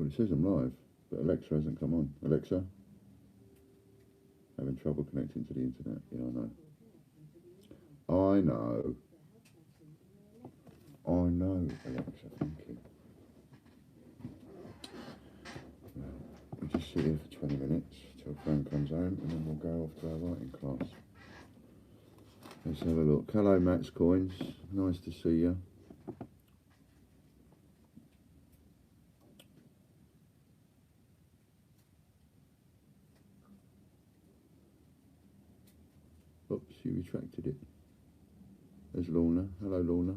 Well, it says I'm live, but Alexa hasn't come on. Alexa? Having trouble connecting to the internet. Yeah, I know. I know, Alexa, thank you. We'll just sit here for 20 minutes till Fran comes home and then we'll go off to our writing class. Let's have a look. Hello, Matt's Coins. Nice to see you. Oops, you retracted it. There's Lorna. Hello, Lorna.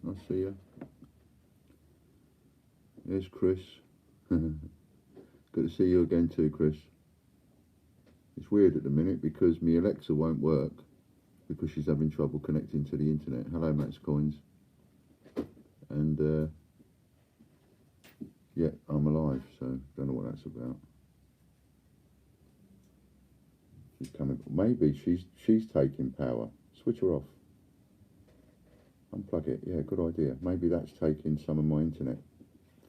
Nice to see you. There's Chris. Good to see you again too, Chris. It's weird at the minute because my Alexa won't work because she's having trouble connecting to the internet. Hello, Matt's Coins. And yeah, I'm alive, so don't know what that's about. She's coming. Maybe she's taking power. Switch her off. Unplug it. Yeah, good idea. Maybe that's taking some of my internet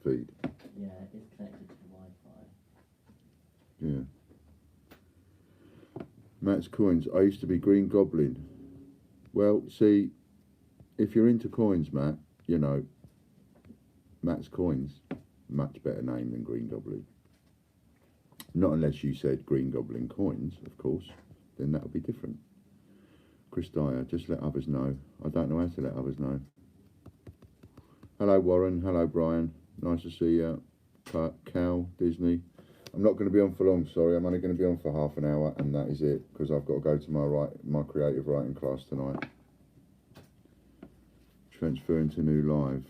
feed. Yeah, it's connected to Wi-Fi. Yeah. Matt's Coins. I used to be Green Goblin. Well, see, if you're into coins, Matt, you know, Matt's Coins, much better name than Green Goblin. Not unless you said Green Goblin Coins, of course, then that would be different. Chris Dyer, just let others know. I don't know how to let others know. Hello, Warren. Hello, Brian. Nice to see you. Cal, Disney. I'm not going to be on for long, sorry. I'm only going to be on for half an hour, and that is it, because I've got to go to my creative writing class tonight. Transferring to new live.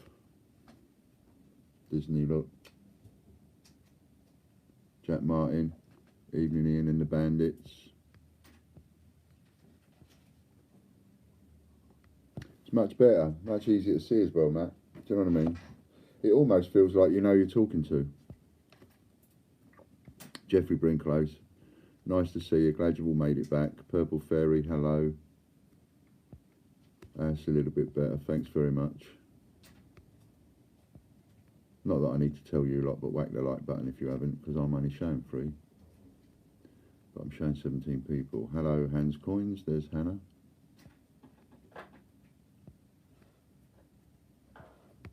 Disney, look. Jack Martin. Evening Ian and the Bandits. It's much better, much easier to see as well, Matt. Do you know what I mean? It almost feels like you know you're talking to. Jeffrey Brinklows, nice to see you. Glad you've all made it back. Purple Fairy, hello. That's a little bit better. Thanks very much. Not that I need to tell you a lot, but whack the like button if you haven't, because I'm only showing 3. But I'm showing 17 people. Hello, Hans Coins. There's Hannah.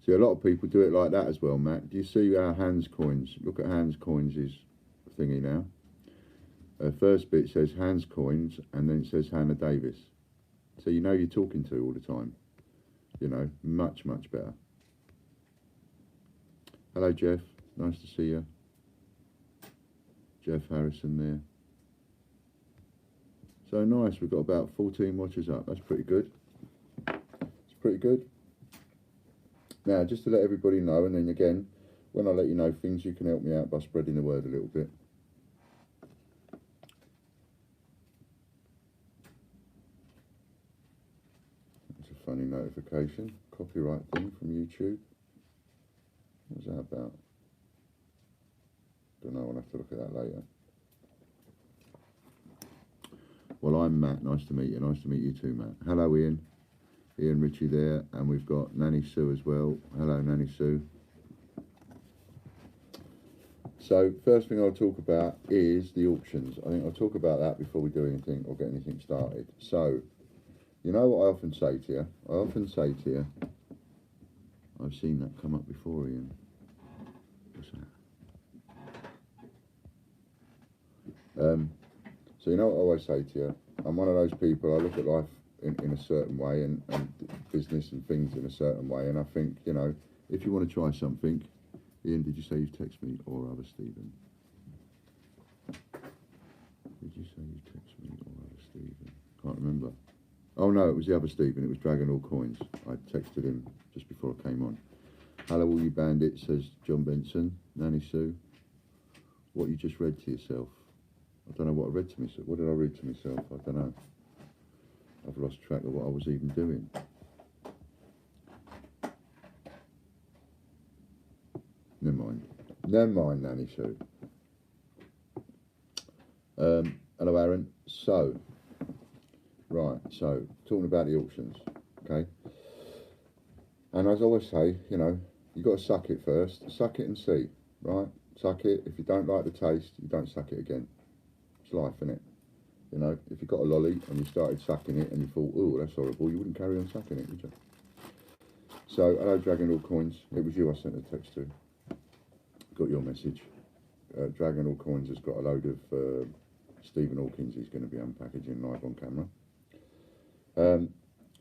See, a lot of people do it like that as well, Matt. Do you see our Hans Coins? Look at Hans Coins' thingy now. First bit says Hans Coins, and then it says Hannah Davis. So you know you're talking to all the time. You know, much, much better. Hello, Jeff. Nice to see you. Jeff Harrison there. So nice. We've got about 14 watchers up. That's pretty good. It's pretty good. Now, just to let everybody know, and then again, when I let you know things, you can help me out by spreading the word a little bit. That's a funny notification. Copyright thing from YouTube. What's that about? Don't know, I'll have to look at that later. Well, I'm Matt. Nice to meet you. Nice to meet you too, Matt. Hello, Ian. Ian Ritchie there, and we've got Nanny Sue as well. Hello, Nanny Sue. So, first thing I'll talk about is the auctions. I think I'll talk about that before we do anything or get anything started. So, you know what I often say to you? I often say to you, I've seen that come up before, Ian. What's that? So you know what I always say to you? I'm one of those people, I look at life in a certain way and business and things in a certain way, and I think, you know, if you want to try something, Ian, did you say you've texted me or other Stephen? Did you say you texted me or other Stephen? Can't remember. Oh no, it was the other Stephen, it was Dragon All Coins. I texted him just before I came on. Hello all you bandits, says John Benson. Nanny Sue, what you just read to yourself? I don't know what I read to myself. What did I read to myself? I don't know. I've lost track of what I was even doing. Never mind. Never mind, Nanny Sue. Hello, Aaron. So, right, so, talking about the auctions, okay? And as I always say, you know, You've got to suck it first. Suck it and see, right? Suck it. If you don't like the taste, you don't suck it again. It's life, isn't it? You know, if you got a lolly and you started sucking it and you thought, oh, that's horrible, you wouldn't carry on sucking it, would you? So, hello, Dragon All Coins. It was you I sent the text to. Got your message. Dragon All Coins has got a load of Stephen Hawkins he's going to be unpackaging live on camera.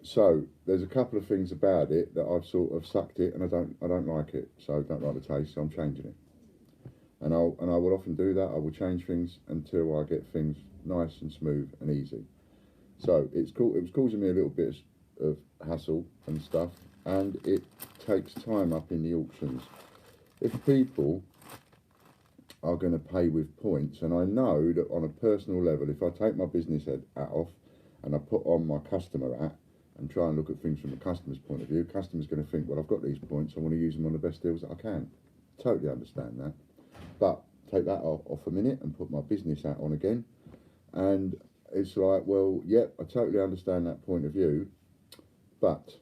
So there's a couple of things about it that I've sort of sucked it and I don't like it, so I don't like the taste, so I'm changing it. And I will often do that. I will change things until I get things nice and smooth and easy. So it was causing me a little bit of hassle and stuff, and it takes time up in the auctions. If people are going to pay with points, and I know that on a personal level, if I take my business hat off and I put on my customer hat and try and look at things from the customer's point of view, the customer's going to think, well, I've got these points, I want to use them on the best deals that I can. Totally understand that. But take that off a minute and put my business hat on again, and it's like, well, yep, I totally understand that point of view, but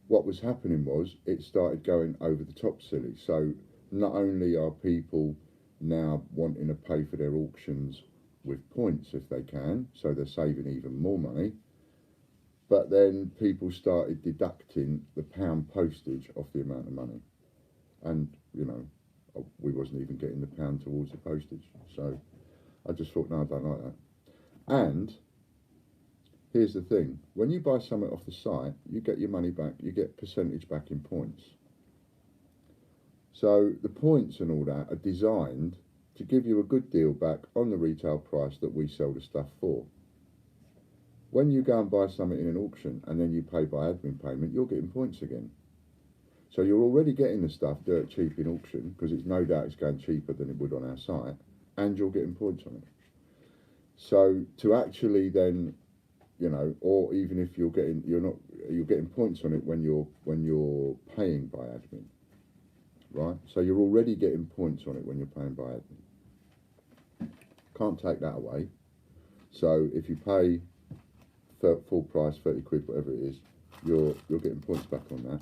what was happening was it started going over the top silly. So not only are people now wanting to pay for their auctions with points if they can, so they're saving even more money, but then people started deducting the pound postage off the amount of money, and you know, we wasn't even getting the pound towards the postage. So I just thought, no, I don't like that. And here's the thing, when you buy something off the site, you get your money back, you get percentage back in points. So the points and all that are designed to give you a good deal back on the retail price that we sell the stuff for. When you go and buy something in an auction and then you pay by admin payment, you're getting points again. So you're already getting the stuff dirt cheap in auction, because it's no doubt it's going cheaper than it would on our site, and you're getting points on it. So to actually then, you know, or even if you're getting points on it when you're paying by admin, right? So you're already getting points on it when you're paying by admin. Can't take that away. So if you pay full price, 30 quid, whatever it is, you're getting points back on that,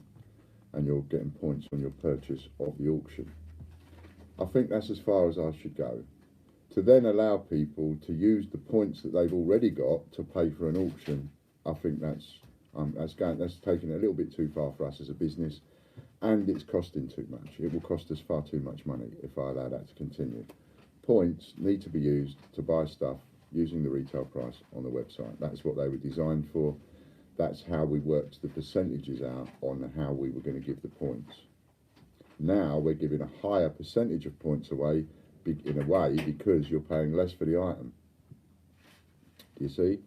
and you're getting points on your purchase of the auction. I think that's as far as I should go. To then allow people to use the points that they've already got to pay for an auction, I think that's taking it a little bit too far for us as a business, and it's costing too much. It will cost us far too much money if I allow that to continue. Points need to be used to buy stuff using the retail price on the website. That's what they were designed for. That's how we worked the percentages out on how we were going to give the points. Now we're giving a higher percentage of points away, in a way, because you're paying less for the item. Do you see?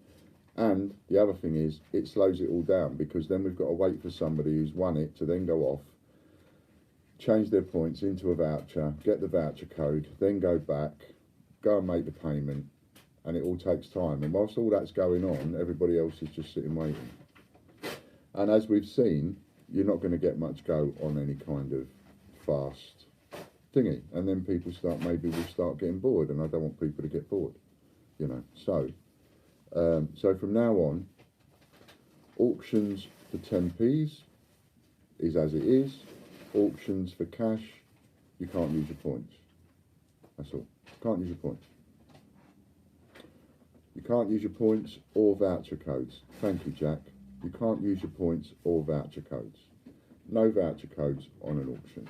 And the other thing is, it slows it all down, because then we've got to wait for somebody who's won it to then go off, change their points into a voucher, get the voucher code, then go back, go and make the payment, and it all takes time. And whilst all that's going on, everybody else is just sitting waiting. And as we've seen, you're not going to get much go on any kind of fast thingy, and then people maybe will start getting bored, and I don't want people to get bored, you know. So from now on, auctions for 10p's is as it is. Auctions for cash, you can't use your points. That's all. Can't use your points. You can't use your points or voucher codes. Thank you, Jack. You can't use your points or voucher codes. No voucher codes on an auction.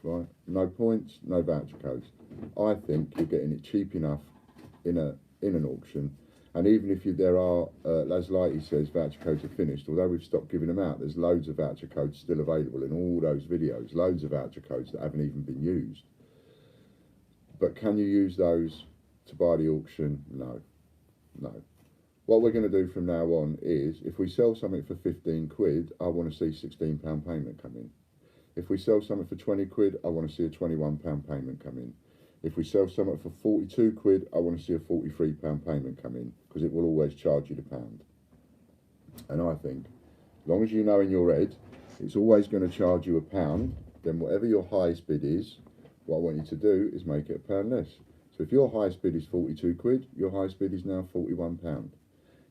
Right? No points, no voucher codes. I think you're getting it cheap enough in an auction. And even if there are, as Lighty says, voucher codes are finished, although we've stopped giving them out, there's loads of voucher codes still available in all those videos, loads of voucher codes that haven't even been used. But can you use those to buy the auction? No. No. What we're going to do from now on is, if we sell something for 15 quid, I want to see £16 payment come in. If we sell something for 20 quid, I want to see a £21 payment come in. If we sell something for 42 quid, I want to see a £43 payment come in, because it will always charge you the pound. And I think, as long as you know in your head, it's always going to charge you £1, then whatever your highest bid is, what I want you to do is make it £1 less. So if your highest bid is 42 quid, your highest bid is now £41.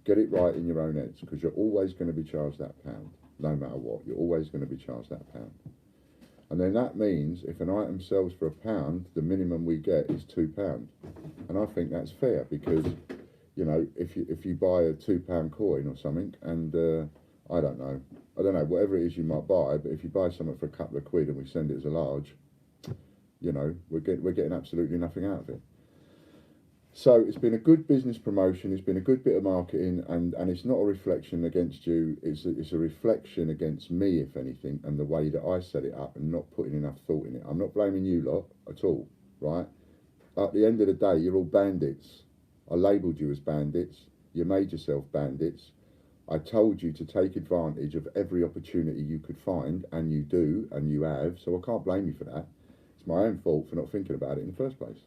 Get it right in your own heads, because you're always going to be charged that pound, no matter what. You're always going to be charged that pound. And then that means if an item sells for £1, the minimum we get is £2. And I think that's fair because, you know, if you buy a £2 coin or something, and I don't know, whatever it is you might buy, but if you buy something for a couple of quid and we send it as a large, you know, we're getting absolutely nothing out of it. So it's been a good business promotion, it's been a good bit of marketing, and it's not a reflection against you, it's a reflection against me, if anything, and the way that I set it up and not putting enough thought in it. I'm not blaming you lot at all, right? At the end of the day, you're all bandits. I labelled you as bandits, you made yourself bandits. I told you to take advantage of every opportunity you could find, and you do, and you have, so I can't blame you for that. It's my own fault for not thinking about it in the first place.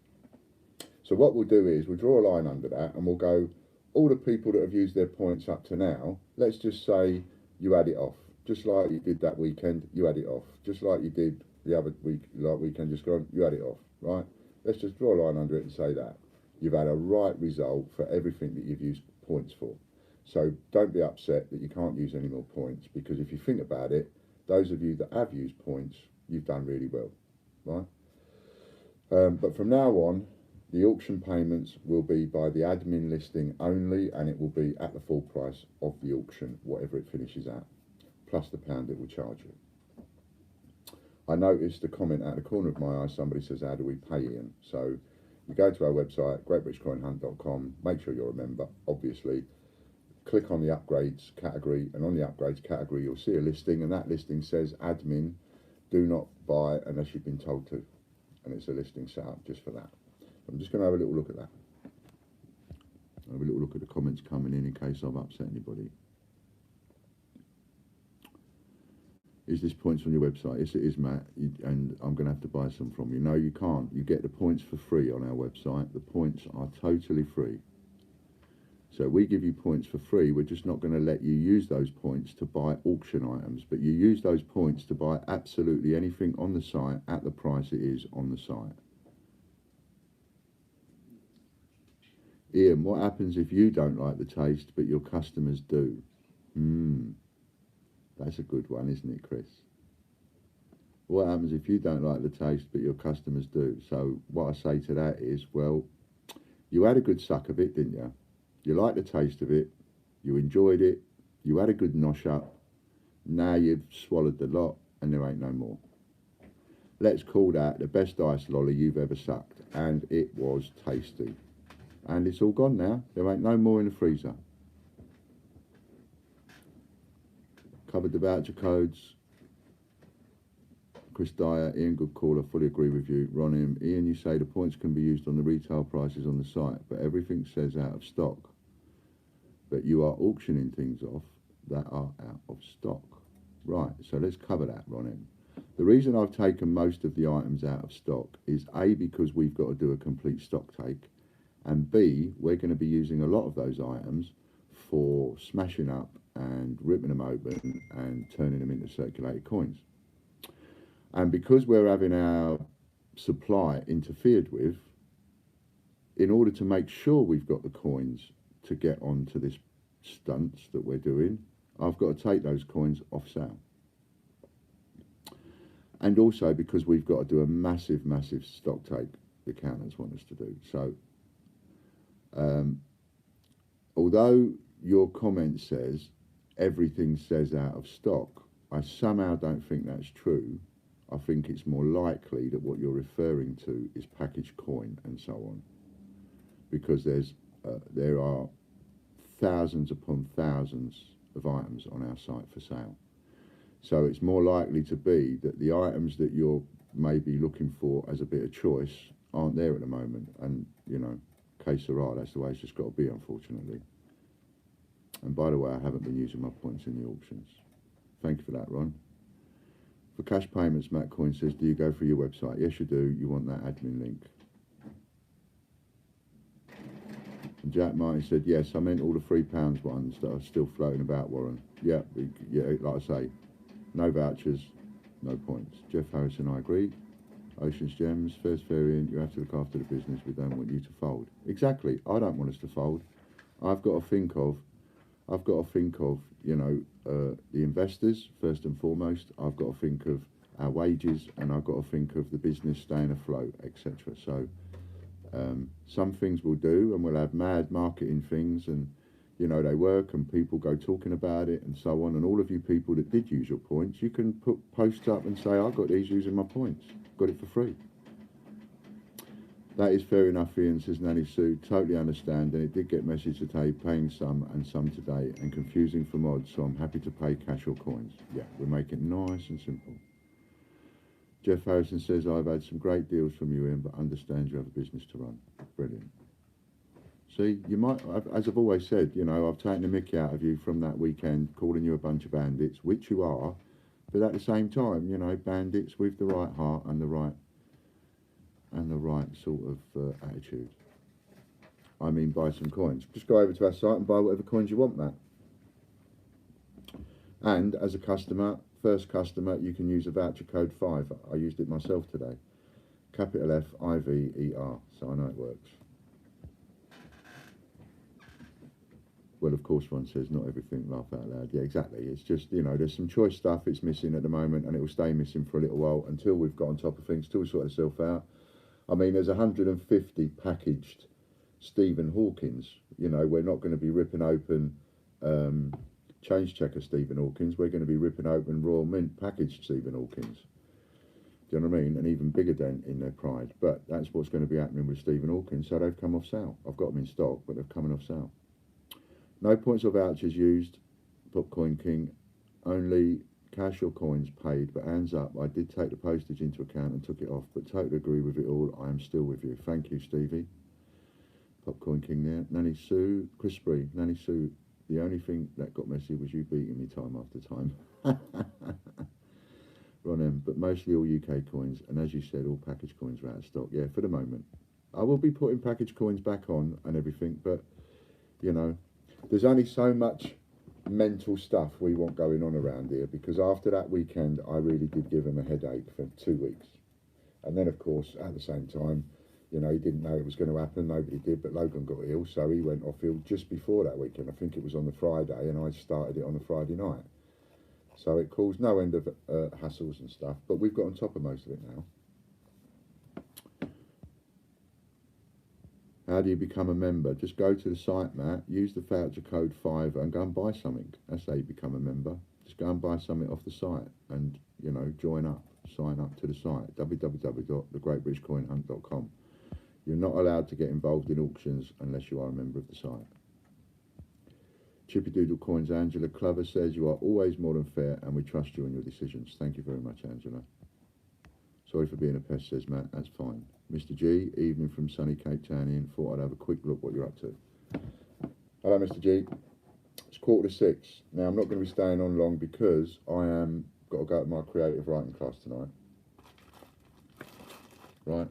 So what we'll do is we'll draw a line under that and we'll go, all the people that have used their points up to now, let's just say you add it off. Just like you did that weekend, you add it off. Just like you did the other weekend just gone, you add it off, right? Let's just draw a line under it and say that. You've had a right result for everything that you've used points for. So don't be upset that you can't use any more points, because if you think about it, those of you that have used points, you've done really well, right? But from now on, the auction payments will be by the admin listing only, and it will be at the full price of the auction, whatever it finishes at, plus the £1 it will charge you. I noticed a comment out of the corner of my eye, somebody says, how do we pay Ian? So you go to our website, greatbritishcoinhunt.com, make sure you're a member, obviously, click on the upgrades category, and on the upgrades category you'll see a listing, and that listing says admin, do not buy unless you've been told to, and it's a listing set up just for that. I'm just going to have a little look at that. Have a little look at the comments coming in case I've upset anybody. Is this points on your website? Yes, it is, Matt, and I'm going to have to buy some from you. No, you can't. You get the points for free on our website. The points are totally free. So we give you points for free. We're just not going to let you use those points to buy auction items, but you use those points to buy absolutely anything on the site at the price it is on the site. Ian, what happens if you don't like the taste but your customers do? That's a good one, isn't it, Chris? What happens if you don't like the taste but your customers do? So what I say to that is, well, you had a good suck of it, didn't you? You liked the taste of it, you enjoyed it, you had a good nosh up, now you've swallowed the lot and there ain't no more. Let's call that the best ice lolly you've ever sucked, and it was tasty. And it's all gone now. There ain't no more in the freezer. Covered the voucher codes. Chris Dyer, Ian, good caller, fully agree with you. Ron M. Ian, you say the points can be used on the retail prices on the site, but everything says out of stock. But you are auctioning things off that are out of stock. Right, so let's cover that, Ron M. The reason I've taken most of the items out of stock is A, because we've got to do a complete stock take, and B, we're going to be using a lot of those items for smashing up and ripping them open and turning them into circulated coins. And because we're having our supply interfered with, in order to make sure we've got the coins to get onto this stunts that we're doing, I've got to take those coins off sale. And also because we've got to do a massive stock take, the accountants want us to do. So although your comment says everything says out of stock, I somehow don't think that's true. I think it's more likely that what you're referring to is packaged coin and so on, because there are thousands upon thousands of items on our site for sale. So it's more likely to be that the items that you're maybe looking for as a bit of choice aren't there at the moment, and you know, que sera, that's the way it's just got to be, unfortunately. And by the way, I haven't been using my points in the auctions. Thank you for that, Ron. For cash payments, Matt Coin says, do you go through your website? Yes, you do. You want that admin link. And Jack Martin said, yes, I meant all the £3 ones that are still floating about, Warren. Yeah, like I say, no vouchers, no points. Jeff Harrison, I agree. Ocean's Gems, first variant, you have to look after the business. We don't want you to fold. Exactly. I don't want us to fold. I've got to think of, you know, the investors first and foremost. I've got to think of our wages, and I've got to think of the business staying afloat, etc. So some things we'll do, and we'll have mad marketing things, and you know, they work, and people go talking about it, and so on. And all of you people that did use your points, you can put posts up and say, I got these using my points, got it for free. That is fair enough, Ian, says Nanny Sue. Totally understand, and it did get message today, paying some and some today, and confusing for mods, so I'm happy to pay cash or coins. Yeah, we make it nice and simple. Jeff Harrison says, I've had some great deals from you, Ian, but understand you have a business to run. Brilliant. See, you might, as I've always said, you know, I've taken the mickey out of you from that weekend, calling you a bunch of bandits, which you are, but at the same time, you know, bandits with the right heart and the right sort of attitude. I mean, buy some coins. Just go over to our site and buy whatever coins you want, Matt. And as a customer, first customer, you can use a voucher code 5. I used it myself today. Capital FIVER, so I know it works. Well, of course, one says not everything, laugh out loud. Yeah, exactly. It's just, you know, there's some choice stuff it's missing at the moment, and it will stay missing for a little while until we've got on top of things, till we sort ourselves out. I mean, there's 150 packaged Stephen Hawkins. You know, we're not going to be ripping open change checker Stephen Hawkins. We're going to be ripping open Royal Mint packaged Stephen Hawkins. Do you know what I mean? An even bigger dent in their pride. But that's what's going to be happening with Stephen Hawkins. So they've come off sale. I've got them in stock, but they're coming off sale. No points or vouchers used, Popcoin King. Only cash or coins paid, but hands up, I did take the postage into account and took it off, but totally agree with it all. I am still with you. Thank you, Stevie. Popcorn King there. Nanny Sue, Crispy, Nanny Sue, the only thing that got messy was you beating me time after time. Ron M, but mostly all UK coins, and as you said, all package coins are out of stock. Yeah, for the moment. I will be putting package coins back on and everything, but, you know, there's only so much mental stuff we want going on around here, because after that weekend I really did give him a headache for 2 weeks, and then of course at the same time, you know, he didn't know it was going to happen, nobody did, but Logan got ill, so he went off ill just before that weekend. I think it was on the Friday, and I started it on the Friday night, so it caused no end of hassles and stuff, but we've got on top of most of it now. How do you become a member? Just go to the site, Matt, use the voucher code 5 and go and buy something. That's how you become a member. Just go and buy something off the site and, you know, join up, sign up to the site, www.thegreatbritishcoinhunt.com. You're not allowed to get involved in auctions unless you are a member of the site. Chippy Doodle Coins, Angela Clover says, you are always more than fair and we trust you in your decisions. Thank you very much, Angela. Sorry for being a pest, says Matt. That's fine. Mr. G, evening from sunny Cape Town, Ian. Thought I'd have a quick look what you're up to. Hello, Mr. G. It's 5:45. Now, I'm not going to be staying on long because I am got to go to my creative writing class tonight. Right.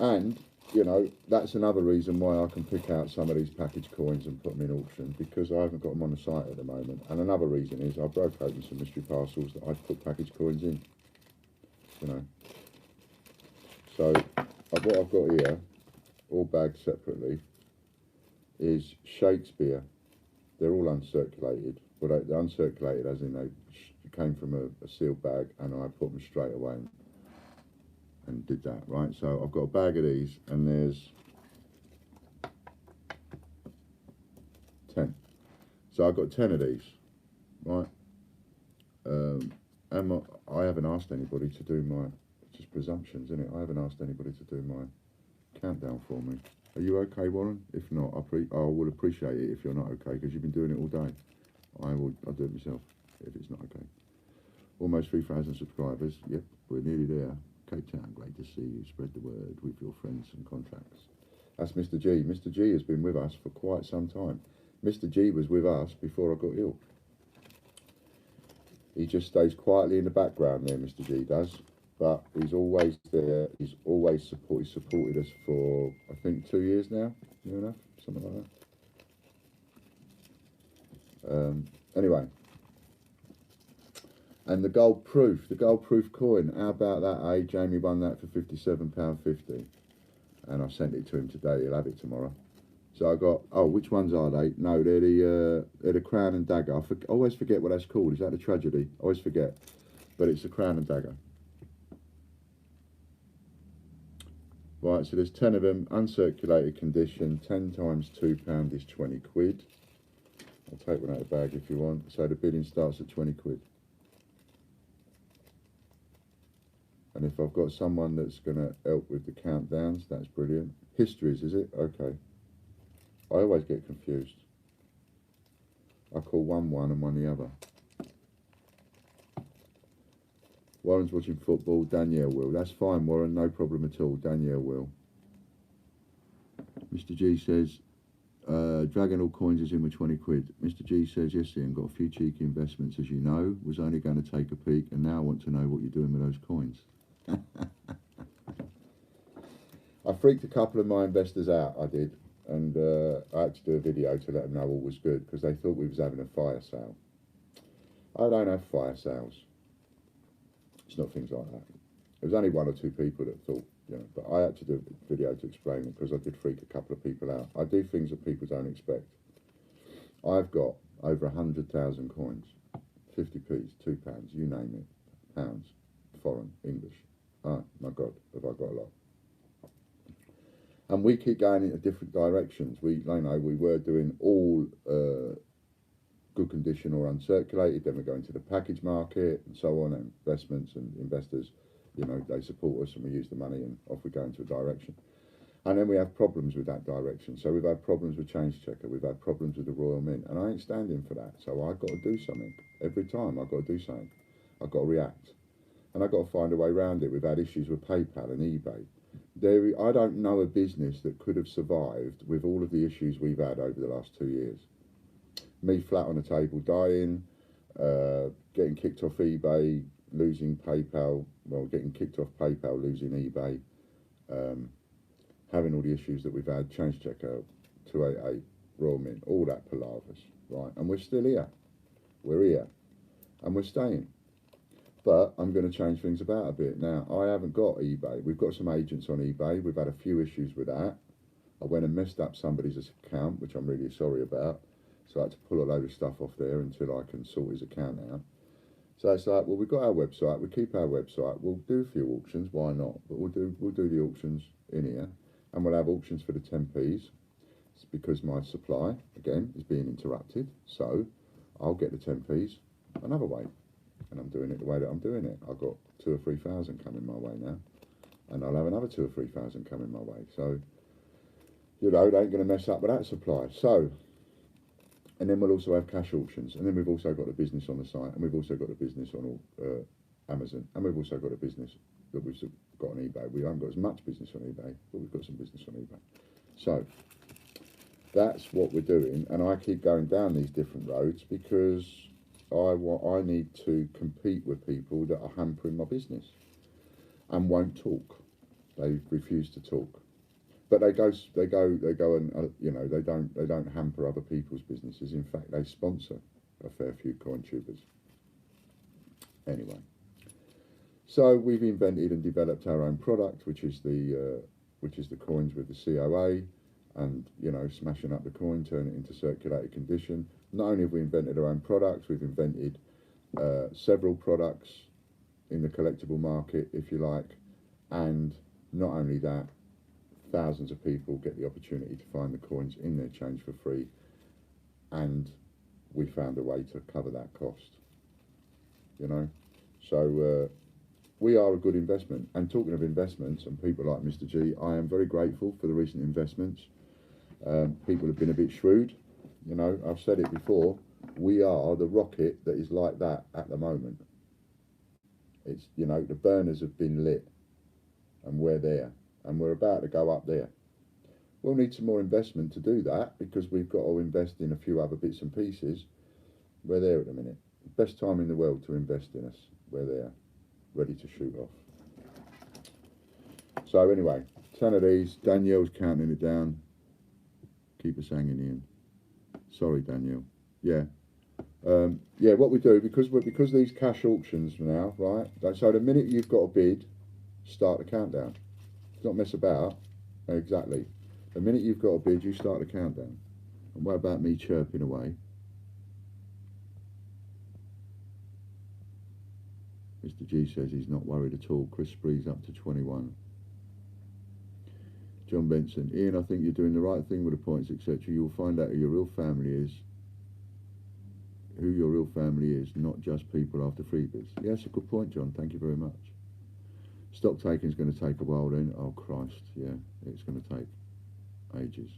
And, you know, that's another reason why I can pick out some of these package coins and put them in auction, because I haven't got them on the site at the moment. And another reason is I broke open some mystery parcels that I've put package coins in. You know. So what I've got here, all bagged separately, is Shakespeare. They're all uncirculated, but they're uncirculated as in they came from a sealed bag, and I put them straight away and did that, right? So I've got a bag of these, and there's 10. So I've got 10 of these, right? I haven't asked anybody to do my, it's just presumptions, isn't it? I haven't asked anybody to do my countdown for me. Are you okay, Warren? If not, I would appreciate it if you're not okay, because you've been doing it all day. I'll do it myself if it's not okay. Almost 3,000 subscribers. Yep, we're nearly there. Cape Town, great to see you. Spread the word with your friends and contacts. That's Mr. G. Mr. G has been with us for quite some time. Mr. G was with us before I got ill. He just stays quietly in the background there, Mr. G does. But he's always there. He's always supported us for, I think, 2 years now. Near enough, something like that. Anyway. And the gold proof coin. How about that, eh? Jamie won that for £57.50. And I sent it to him today. He'll have it tomorrow. So I got, oh, which ones are they? No, they're the Crown and Dagger. I always forget what that's called. Is that the Tragedy? I always forget. but it's the Crown and Dagger. Right, so there's 10 of them, uncirculated condition, 10 times £2 is 20 quid. I'll take one out of the bag if you want. So the bidding starts at 20 quid. And if I've got someone that's going to help with the countdowns, that's brilliant. Histories, is it? Okay. I always get confused. I call one and one the other. Warren's watching football, Danielle will. That's fine, Warren, no problem at all. Danielle will. Mr. G says, Dragon all coins is in with 20 quid. Mr. G says, yes, Ian, got a few cheeky investments, as you know. Was only going to take a peek, and now I want to know what you're doing with those coins. I freaked a couple of my investors out, I did. And I had to do a video to let them know all was good, because they thought we was having a fire sale. I don't have fire sales. It's not things like that. There was only one or two people that thought, you know, but I had to do a video to explain it because I did freak a couple of people out. I do things that people don't expect. I've got over 100,000 coins, 50p's, £2, you name it, pounds, foreign, English. Oh my God, have I got a lot. And we keep going into different directions. We were doing all good condition or uncirculated, then we're going to the package market and so on, and investments and investors, you know, they support us and we use the money and off we go into a direction. And then we have problems with that direction. So we've had problems with Change Checker, we've had problems with the Royal Mint, and I ain't standing for that. So I've got to do something. Every time I've got to do something. I've got to react. And I've got to find a way around it. We've had issues with PayPal and eBay. I don't know a business that could have survived with all of the issues we've had over the last 2 years. Me flat on the table, dying, getting kicked off eBay, losing PayPal, well, getting kicked off PayPal, losing eBay, having all the issues that we've had, Change Checker, 288, Royal Mint, all that palavers, right? And we're still here. We're here. And we're staying. But I'm going to change things about a bit. Now, I haven't got eBay. We've got some agents on eBay. We've had a few issues with that. I went and messed up somebody's account, which I'm really sorry about. So I had to pull a load of stuff off there until I can sort his account out. So it's like, well, we've got our website. We keep our website. We'll do a few auctions. Why not? But we'll do the auctions in here. And we'll have auctions for the 10p's. It's because my supply, again, is being interrupted. So I'll get the 10p's another way. And I'm doing it the way that I'm doing it. I've got 2,000 or 3,000 coming my way now. And I'll have another 2,000 or 3,000 coming my way. So, you know, they ain't going to mess up with that supply. So, and then we'll also have cash auctions. And then we've also got a business on the site. And we've also got a business on Amazon. And we've also got a business that we've got on eBay. We haven't got as much business on eBay, but we've got some business on eBay. So, that's what we're doing. And I keep going down these different roads because I need to compete with people that are hampering my business and won't talk. They refuse to talk, but they go and you know, they don't hamper other people's businesses. In fact, they sponsor a fair few coin tubers. Anyway, so we've invented and developed our own product, which is the coins with the COA, and you know, smashing up the coin, turn it into circulated condition. Not only have we invented our own products, we've invented several products in the collectible market, if you like, and not only that, thousands of people get the opportunity to find the coins in their change for free, and we found a way to cover that cost, you know. So we are a good investment. And talking of investments and people like Mr. G, I am very grateful for the recent investments. People have been a bit shrewd. You know, I've said it before, we are the rocket that is like that at the moment. It's, you know, the burners have been lit and we're there and we're about to go up there. We'll need some more investment to do that because we've got to invest in a few other bits and pieces. We're there at the minute. Best time in the world to invest in us. We're there, ready to shoot off. So anyway, 10 of these. Danielle's counting it down. Keep us hanging in. Sorry, Danielle. Yeah. Yeah, what we do, because these cash auctions now, right? So the minute you've got a bid, start the countdown. Don't mess about. Exactly. The minute you've got a bid, you start the countdown. And what about me chirping away? Mr. G says he's not worried at all. Chris Spree's up to 21. John Benson, Ian, I think you're doing the right thing with the points, etc. You'll find out who your real family is. Who your real family is, not just people after freebies. Yeah, that's a good point, John. Thank you very much. Stock taking is going to take a while then. Oh, Christ, yeah, it's going to take ages.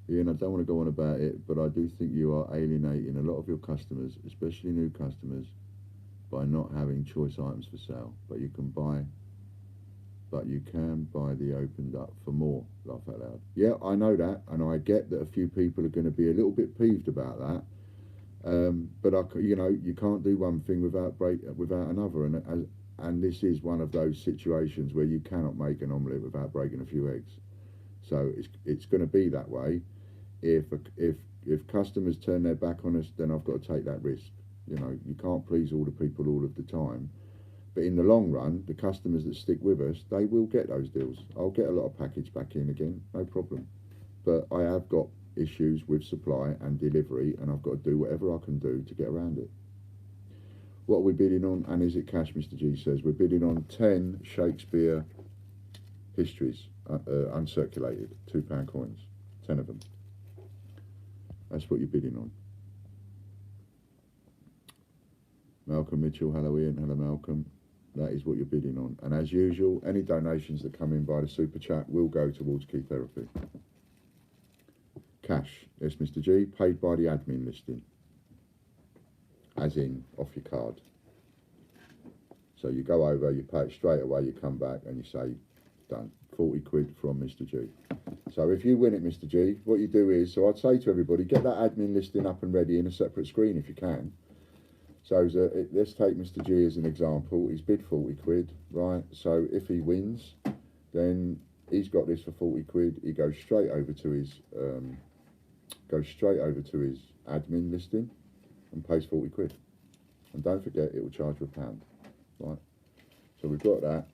Ian, I don't want to go on about it, but I do think you are alienating a lot of your customers, especially new customers, by not having choice items for sale. But you can buy the opened up for more. Laugh out loud. Yeah, I know that, and I get that a few people are going to be a little bit peeved about that. But you know, you can't do one thing without another, and this is one of those situations where you cannot make an omelette without breaking a few eggs. So it's going to be that way. If customers turn their back on us, then I've got to take that risk. You know, you can't please all the people all of the time. But in the long run, the customers that stick with us, they will get those deals. I'll get a lot of package back in again, no problem. But I have got issues with supply and delivery, and I've got to do whatever I can do to get around it. What are we bidding on? And is it cash, Mr. G says? We're bidding on 10 Shakespeare histories, uncirculated, £2 coins, 10 of them. That's what you're bidding on. Malcolm Mitchell, hello Ian, hello Malcolm. That is what you're bidding on. And as usual, any donations that come in by the super chat will go towards key therapy. Cash, yes Mr. G, paid by the admin listing. As in, off your card. So you go over, you pay it straight away, you come back and you say, done. 40 quid from Mr. G. So if you win it, Mr. G, what you do is, so I'd say to everybody, get that admin listing up and ready in a separate screen if you can. So let's take Mr. G as an example. He's bid 40 quid, right? So if he wins, then he's got this for 40 quid. He goes straight over to his admin listing and pays 40 quid. And don't forget, it will charge you £1, right? So we've got that.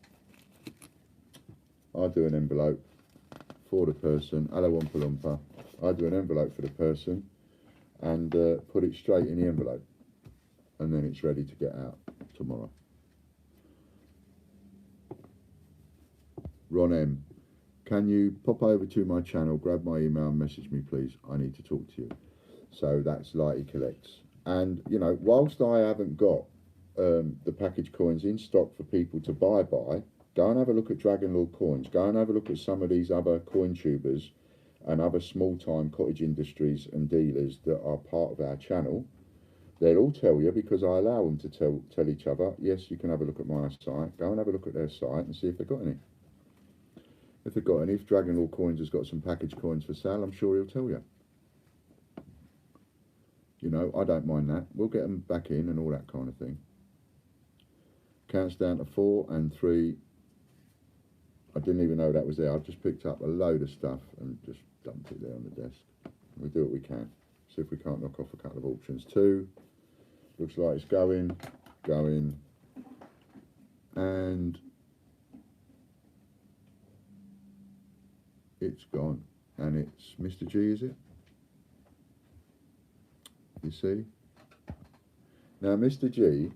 I do an envelope for the person. Hello, Wampa Lumpa. I do an envelope for the person and put it straight in the envelope. And then it's ready to get out tomorrow. Ron M, can you pop over to my channel, grab my email and message me please? I need to talk to you. So that's Lighty Collects. And, you know, whilst I haven't got the package coins in stock for people to buy, go and have a look at Dragon Lord coins. Go and have a look at some of these other coin tubers and other small-time cottage industries and dealers that are part of our channel. They'll all tell you, because I allow them to tell each other, yes, you can have a look at my site. Go and have a look at their site and see if they've got any. If they've got any, if Dragon Lord Coins has got some package coins for sale, I'm sure he'll tell you. You know, I don't mind that. We'll get them back in and all that kind of thing. Counts down to 4 and 3. I didn't even know that was there. I've just picked up a load of stuff and just dumped it there on the desk. We do what we can. See if we can't knock off a couple of auctions. 2. Looks like it's going, and it's gone. And it's Mr. G, is it? You see? Now, Mr. G,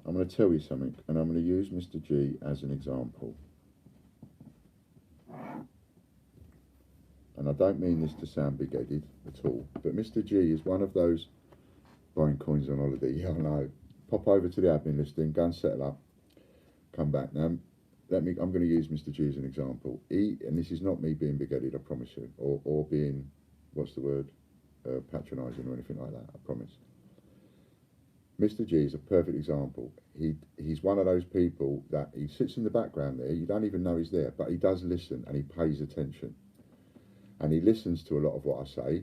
I'm going to tell you something, and I'm going to use Mr. G as an example. And I don't mean this to sound big-headed at all, but Mr. G is one of those buying coins on holiday. Yeah, I know. Pop over to the admin listing, go and settle up, come back. Now, I'm going to use Mr. G as an example. And this is not me being big-headed, I promise you, or being, what's the word, patronising or anything like that, I promise. Mr. G is a perfect example. He's one of those people that he sits in the background there, you don't even know he's there, but he does listen and he pays attention. And he listens to a lot of what I say.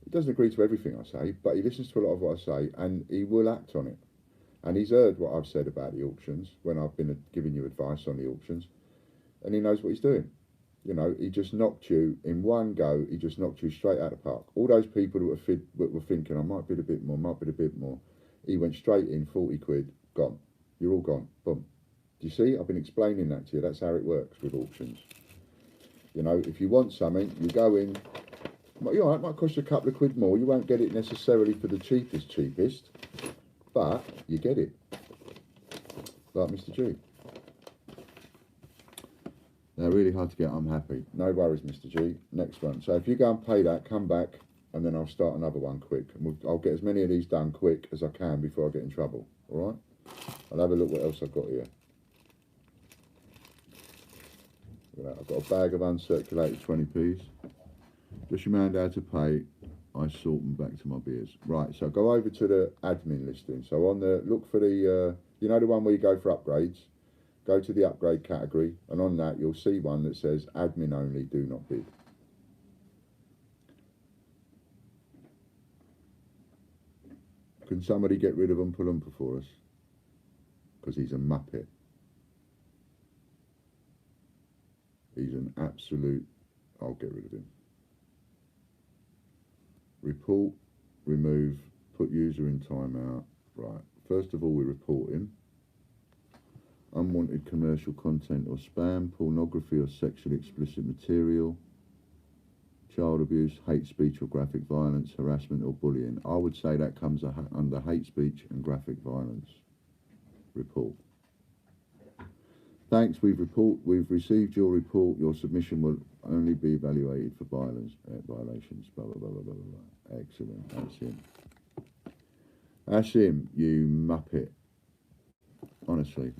He doesn't agree to everything I say, but he listens to a lot of what I say and he will act on it. And he's heard what I've said about the auctions when I've been giving you advice on the auctions. And he knows what he's doing. You know, he just knocked you in one go, he just knocked you straight out of the park. All those people that were thinking, I might bid a bit more, he went straight in, 40 quid, gone. You're all gone, boom. Do you see? I've been explaining that to you. That's how it works with auctions. You know, if you want something, you go in. You know, it might cost you a couple of quid more. You won't get it necessarily for the cheapest, but you get it. Like Mr. G. They're really hard to get. I'm happy. No worries, Mr. G. Next one. So if you go and pay that, come back, and then I'll start another one quick. And I'll get as many of these done quick as I can before I get in trouble. All right? I'll have a look what else I've got here. I've got a bag of uncirculated 20p's. Just remind how to pay. I sort them back to my beers. Right, so go over to the admin listing. So on the, look for the, you know the one where you go for upgrades? Go to the upgrade category, and on that you'll see one that says admin only, do not bid. Can somebody get rid of Oompa Loompa for us? Because he's a muppet. He's an absolute, I'll get rid of him. Report, remove, put user in timeout. Right, first of all we report him. Unwanted commercial content or spam, pornography or sexually explicit material, child abuse, hate speech or graphic violence, harassment or bullying. I would say that comes under hate speech and graphic violence. Report. Thanks, we've received your report. Your submission will only be evaluated for violations. Blah, blah, blah, blah, blah, blah. Excellent, that's him. That's him, you muppet. Honestly,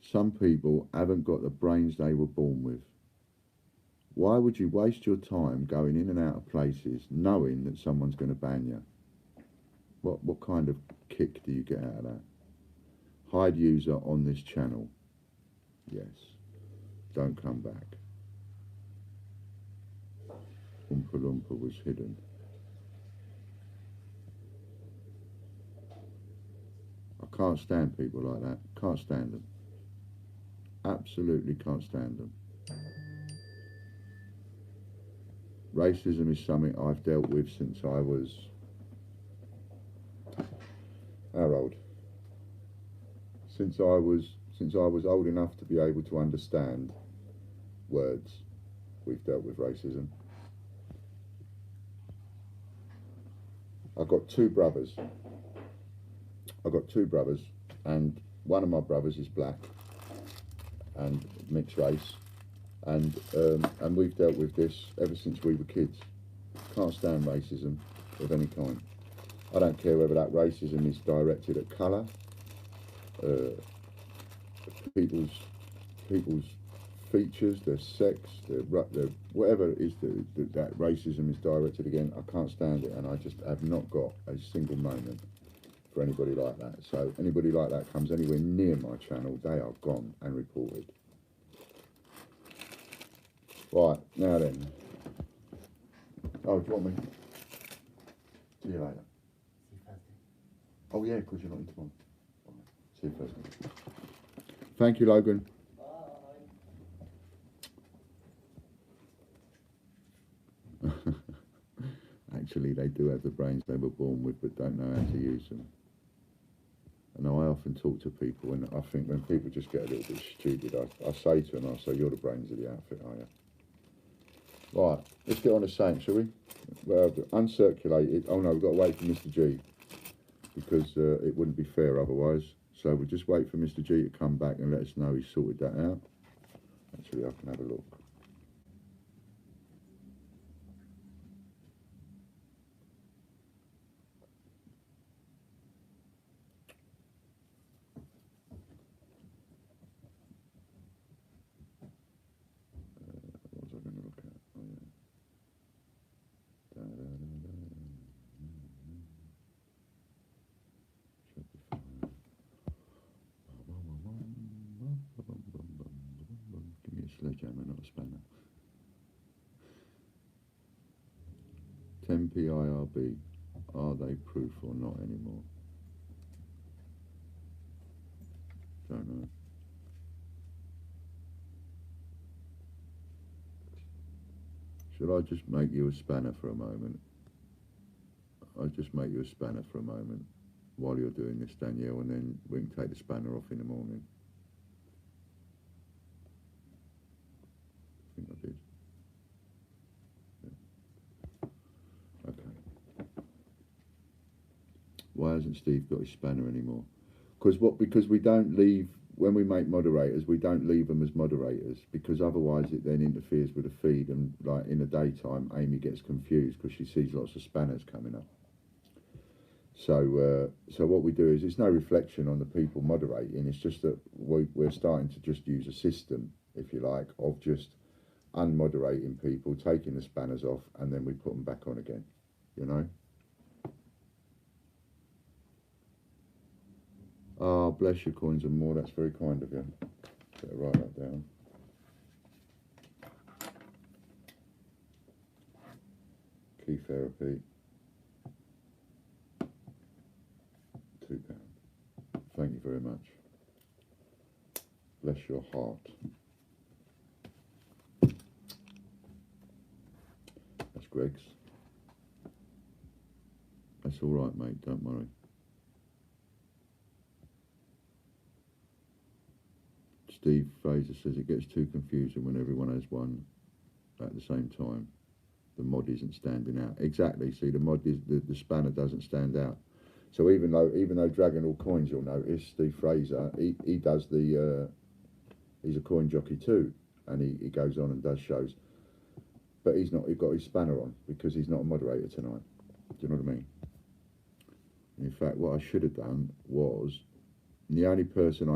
some people haven't got the brains they were born with. Why would you waste your time going in and out of places knowing that someone's going to ban you? What kind of kick do you get out of that? Hide user on this channel. Yes. Don't come back. Oompa Loompa was hidden. I can't stand people like that. Can't stand them. Absolutely can't stand them. Racism is something I've dealt with since I was, how old? Since I was old enough to be able to understand words, we've dealt with racism. I've got two brothers, and one of my brothers is black and mixed race, and we've dealt with this ever since we were kids. Can't stand racism of any kind. I don't care whether that racism is directed at colour, people's features, their sex, their whatever it is that racism is directed against. I can't stand it, and I just have not got a single moment for anybody like that. So anybody like that comes anywhere near my channel, they are gone and reported. Right, now then. Oh, do you want me? See you later. See you Thursday. Oh yeah, because you're not in tomorrow. Right. See you Thursday. Thank you, Logan. Bye. Actually, they do have the brains they were born with, but don't know how to use them. And I often talk to people, and I think when people just get a little bit stupid, I say to them, I say, you're the brains of the outfit, are you? Right, let's get on to saying, shall we? Well, uncirculated. Oh no, we've got to wait for Mr. G, because it wouldn't be fair otherwise. So we'll just wait for Mr. G to come back and let us know he's sorted that out. Actually, I can have a look. What was I going to look at? Oh, yeah. Give me a sledgehammer, not a spanner. 10p IRB. Are they proof or not anymore? Don't know. Should I just make you a spanner for a moment? I'll just make you a spanner for a moment while you're doing this, Danielle, and then we can take the spanner off in the morning. I think I did. hasn't Steve got his spanner anymore? Because we don't leave, when we make moderators, we don't leave them as moderators, because otherwise it then interferes with the feed, and like in the daytime Amy gets confused because she sees lots of spanners coming up. So so what we do is, it's no reflection on the people moderating, it's just that we're starting to just use a system, if you like, of just unmoderating people, taking the spanners off, and then we put them back on again, you know. Oh, bless your coins and more, that's very kind of you. Better write that down. Key therapy, £2. Thank you very much. Bless your heart. That's Greg's. That's all right, mate, don't worry. Steve Fraser says it gets too confusing when everyone has one at the same time. The mod isn't standing out. Exactly. See, the mod is the spanner doesn't stand out. So even though Dragon All Coins, you'll notice Steve Fraser, he does the he's a coin jockey too, and he goes on and does shows, but he's got his spanner on because he's not a moderator tonight. Do you know what I mean? In fact, what I should have done was, the only person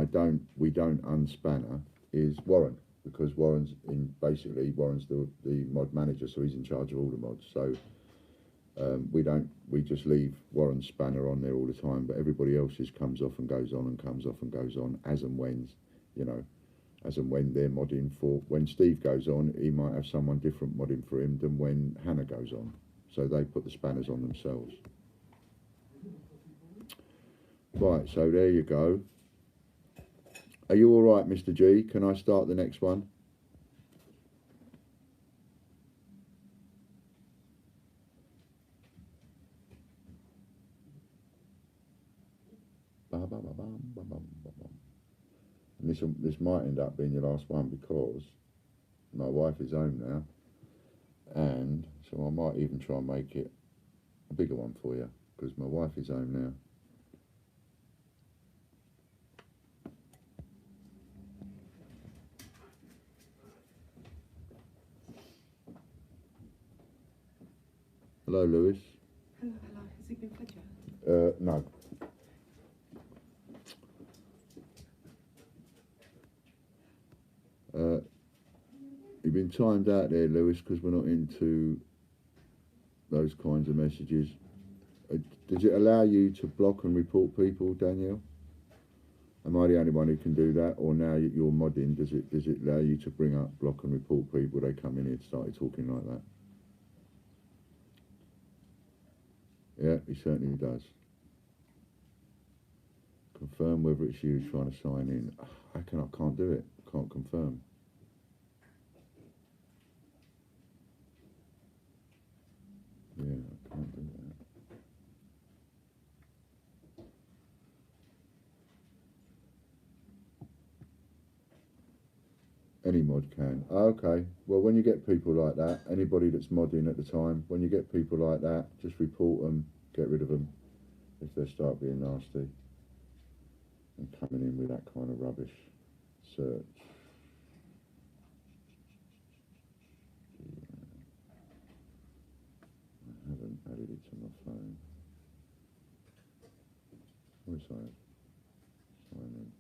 we don't unspanner is Warren, because Warren's the mod manager, so he's in charge of all the mods. So we just leave Warren's spanner on there all the time, but everybody else's comes off and goes on and comes off and goes on as and when, you know, as and when they're modding for. When Steve goes on, he might have someone different modding for him than when Hannah goes on, so they put the spanners on themselves. Right, so there you go. Are you all right, Mr. G? Can I start the next one? And this might end up being your last one, because my wife is home now, and so I might even try and make it a bigger one for you, because my wife is home now. Hello, Lewis. Hello, hello. Has it been Fletcher? No. You've been timed out there, Lewis, because we're not into those kinds of messages. Does it allow you to block and report people, Danielle? Am I the only one who can do that, or now you're modding, does it allow you to bring up, block and report people? They come in here and started talking like that. Yeah, he certainly does. Confirm whether it's you trying to sign in. I can't do it. Can't confirm. Yeah, I can't do that. Any mod can. Okay. Well, when you get people like that, anybody that's modding at the time, when you get people like that, just report them, get rid of them if they start being nasty and coming in with that kind of rubbish. Search. I haven't added it to my phone. Where's I? Sign in.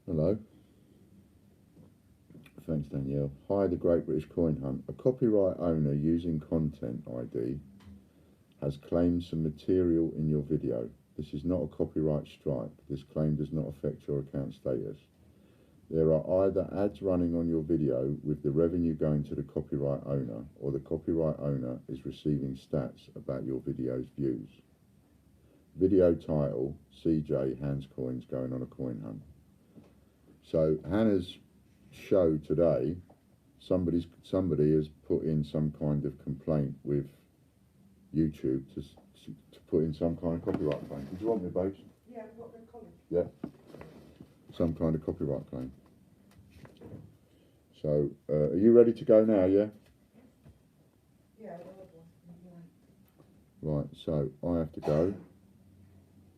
Hello. Thanks, Danielle. Hi, the Great British Coin Hunt. A copyright owner using Content ID has claimed some material in your video. This is not a copyright strike. This claim does not affect your account status. there are either ads running on your video with the revenue going to the copyright owner, or the copyright owner is receiving stats about your video's views. Video title, CJ hands coins going on a coin hunt. So Hannah's show today, somebody has put in some kind of complaint with YouTube to put in some kind of copyright claim. Did you want me, babes? Yeah, what they're calling. Yeah. Some kind of copyright claim. So, are you ready to go now, yeah? Yeah, Right, so I have to go.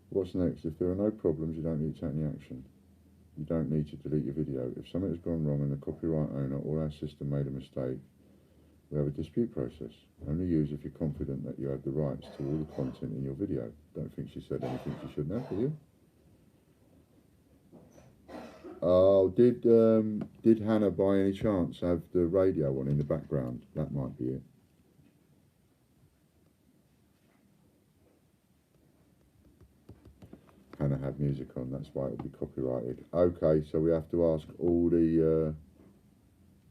What's next? If there are no problems, you don't need to take any action. You don't need to delete your video. If something has gone wrong and the copyright owner or our system made a mistake, we have a dispute process. Only use if you're confident that you have the rights to all the content in your video. Don't think she said anything she shouldn't have, do you? Oh, did Hannah by any chance have the radio on in the background? That might be it. Hannah had music on, that's why it would be copyrighted. Okay, so we have to ask all the...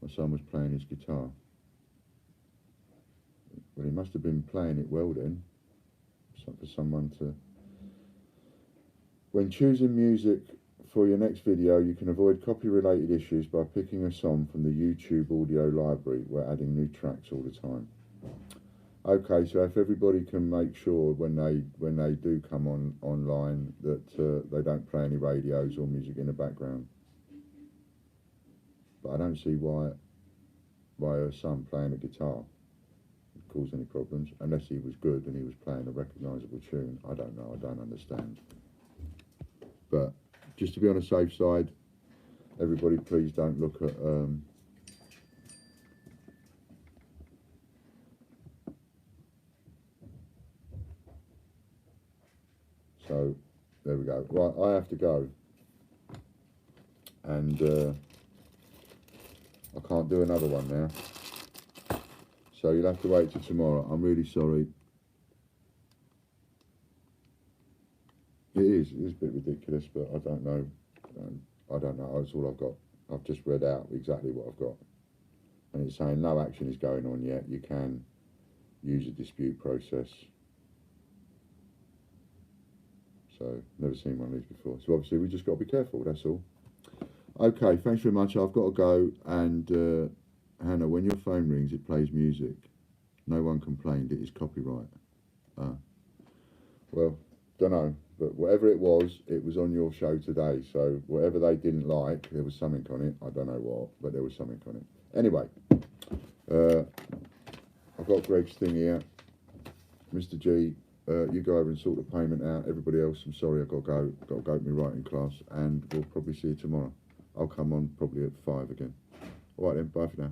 my son was playing his guitar. Well, he must have been playing it well then, for someone to... When choosing music for your next video, you can avoid copy-related issues by picking a song from the YouTube audio library. We're adding new tracks all the time. Okay, so if everybody can make sure when they do come online that they don't play any radios or music in the background. But I don't see why her son playing a guitar would cause any problems, unless he was good and he was playing a recognisable tune. I don't know, I don't understand. But just to be on the safe side, everybody please don't look at so there we go. Right, I have to go, and I can't do another one now, so you'll have to wait till tomorrow. I'm really sorry. It is a bit ridiculous, but I don't know. I don't know. That's all I've got. I've just read out exactly what I've got, and it's saying no action is going on yet. You can use a dispute process. So never seen one of these before. So obviously we just got to be careful. That's all. Okay. Thanks very much. I've got to go. And Hannah, when your phone rings, it plays music. No one complained. It is copyright. Well, don't know. But whatever it was on your show today. So whatever they didn't like, there was something on it. I don't know what, but there was something on it. Anyway, I've got Greg's thing here. Mr. G, you go over and sort the payment out. Everybody else, I'm sorry, I've got to go. Got to go to my writing class, and we'll probably see you tomorrow. I'll come on probably at 5 again. All right then, bye for now.